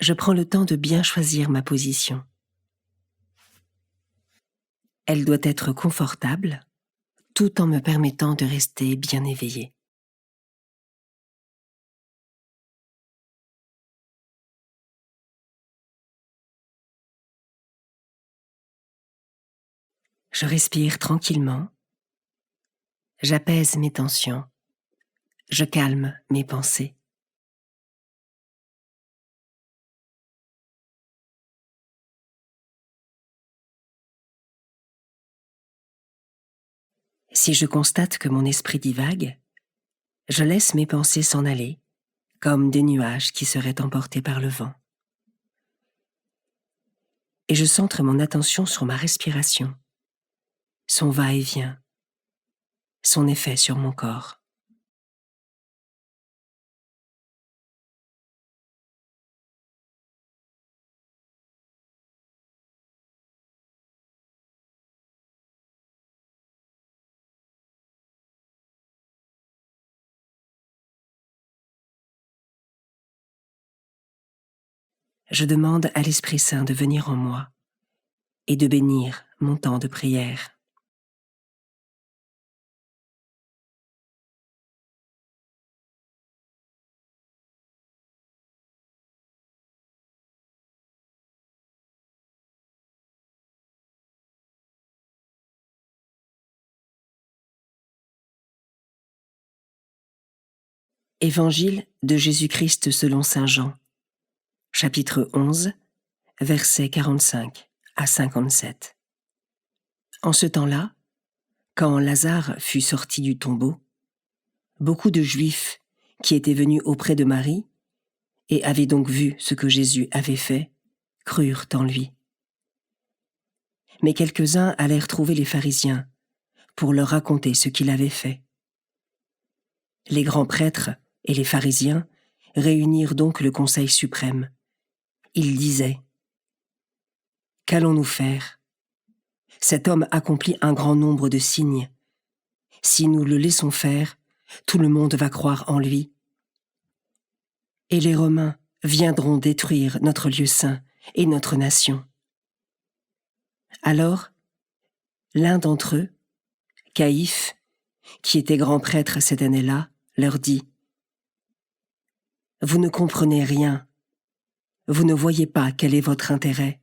je prends le temps de bien choisir ma position. Elle doit être confortable, tout en me permettant de rester bien éveillée. Je respire tranquillement, j'apaise mes tensions, je calme mes pensées. Si je constate que mon esprit divague, je laisse mes pensées s'en aller, comme des nuages qui seraient emportés par le vent. Et je centre mon attention sur ma respiration, son va-et-vient, son effet sur mon corps. Je demande à l'Esprit Saint de venir en moi et de bénir mon temps de prière. Évangile de Jésus-Christ selon saint Jean, chapitre 11, versets 45 à 57. En ce temps-là, quand Lazare fut sorti du tombeau, beaucoup de Juifs qui étaient venus auprès de Marie et avaient donc vu ce que Jésus avait fait, crurent en lui. Mais quelques-uns allèrent trouver les pharisiens pour leur raconter ce qu'il avait fait. Les grands prêtres et les pharisiens réunirent donc le conseil suprême. Ils disaient : « Qu'allons-nous faire ? Cet homme accomplit un grand nombre de signes. Si nous le laissons faire, tout le monde va croire en lui. Et les Romains viendront détruire notre lieu saint et notre nation. » Alors, l'un d'entre eux, Caïphe, qui était grand prêtre cette année-là, leur dit : « Vous ne comprenez rien. Vous ne voyez pas quel est votre intérêt.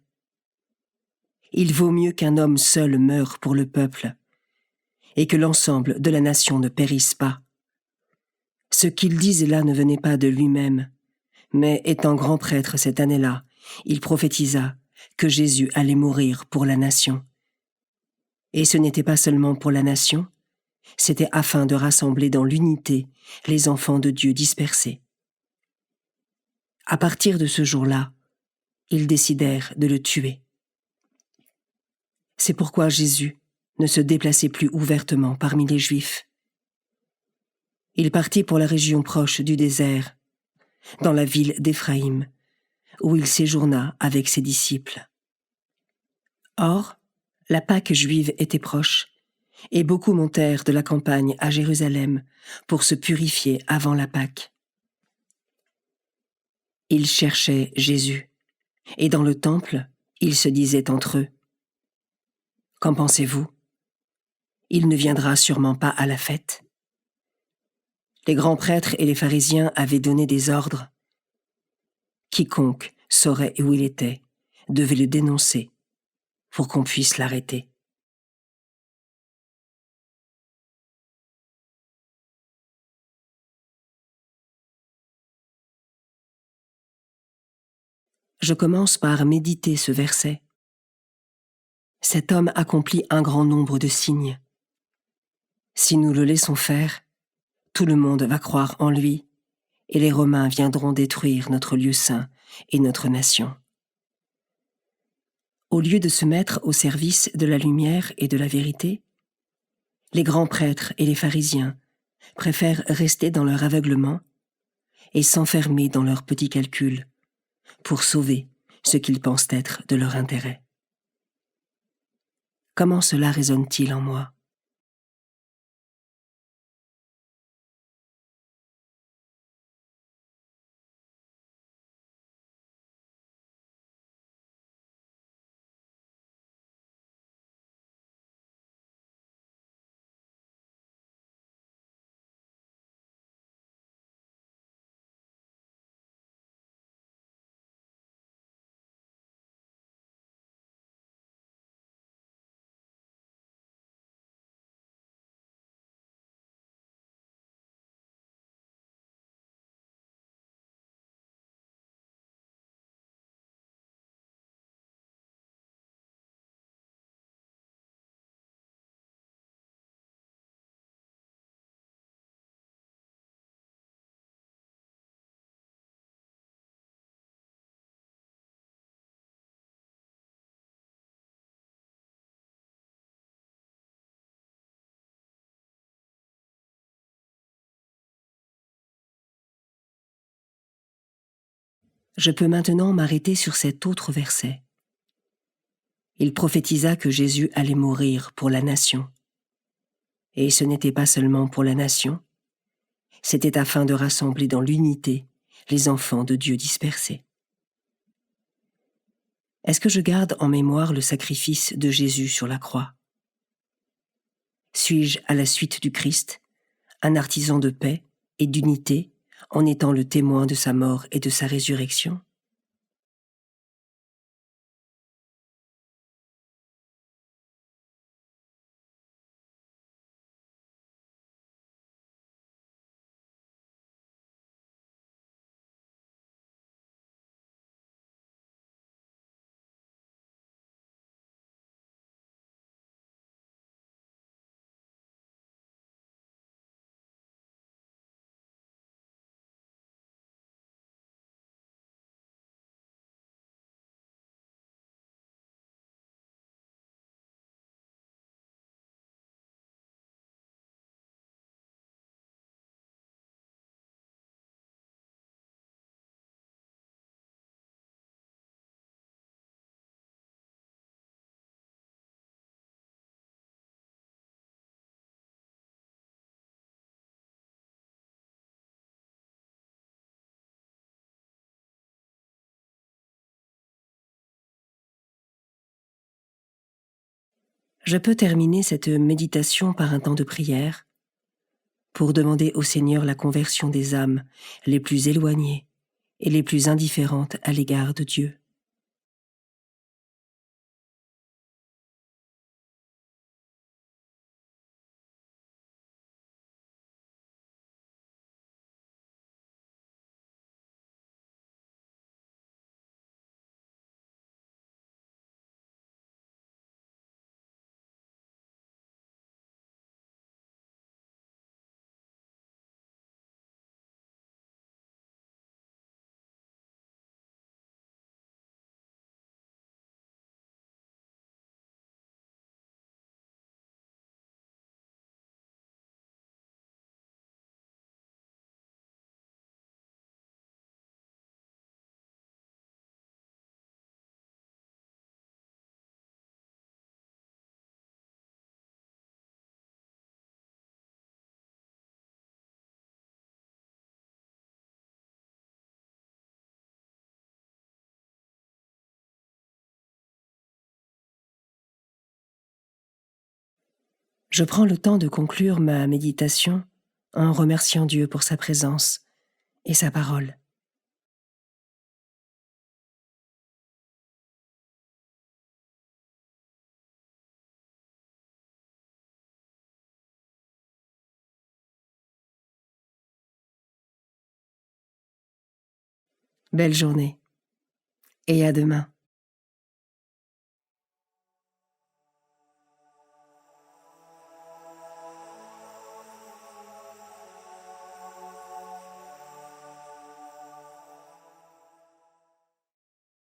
Il vaut mieux qu'un homme seul meure pour le peuple et que l'ensemble de la nation ne périsse pas. Ce qu'il disait là ne venait pas de lui-même, mais étant grand prêtre cette année-là, il prophétisa que Jésus allait mourir pour la nation. Et ce n'était pas seulement pour la nation, c'était afin de rassembler dans l'unité les enfants de Dieu dispersés. À partir de ce jour-là, ils décidèrent de le tuer. C'est pourquoi Jésus ne se déplaçait plus ouvertement parmi les Juifs. Il partit pour la région proche du désert, dans la ville d'Éphraïm, où il séjourna avec ses disciples. Or, la Pâque juive était proche, et beaucoup montèrent de la campagne à Jérusalem pour se purifier avant la Pâque. Ils cherchaient Jésus, et dans le temple, ils se disaient entre eux : « Qu'en pensez-vous ? Il ne viendra sûrement pas à la fête. » Les grands prêtres et les pharisiens avaient donné des ordres. Quiconque saurait où il était devait le dénoncer pour qu'on puisse l'arrêter. Je commence par méditer ce verset. Cet homme accomplit un grand nombre de signes. Si nous le laissons faire, tout le monde va croire en lui, et les Romains viendront détruire notre lieu saint et notre nation. Au lieu de se mettre au service de la lumière et de la vérité, les grands prêtres et les pharisiens préfèrent rester dans leur aveuglement et s'enfermer dans leurs petits calculs pour sauver ce qu'ils pensent être de leur intérêt. Comment cela résonne-t-il en moi ? Je peux maintenant m'arrêter sur cet autre verset. Il prophétisa que Jésus allait mourir pour la nation. Et ce n'était pas seulement pour la nation, c'était afin de rassembler dans l'unité les enfants de Dieu dispersés. Est-ce que je garde en mémoire le sacrifice de Jésus sur la croix? Suis-je, à la suite du Christ, un artisan de paix et d'unité en étant le témoin de sa mort et de sa résurrection? Je peux terminer cette méditation par un temps de prière pour demander au Seigneur la conversion des âmes les plus éloignées et les plus indifférentes à l'égard de Dieu. Je prends le temps de conclure ma méditation en remerciant Dieu pour sa présence et sa parole. Belle journée et à demain.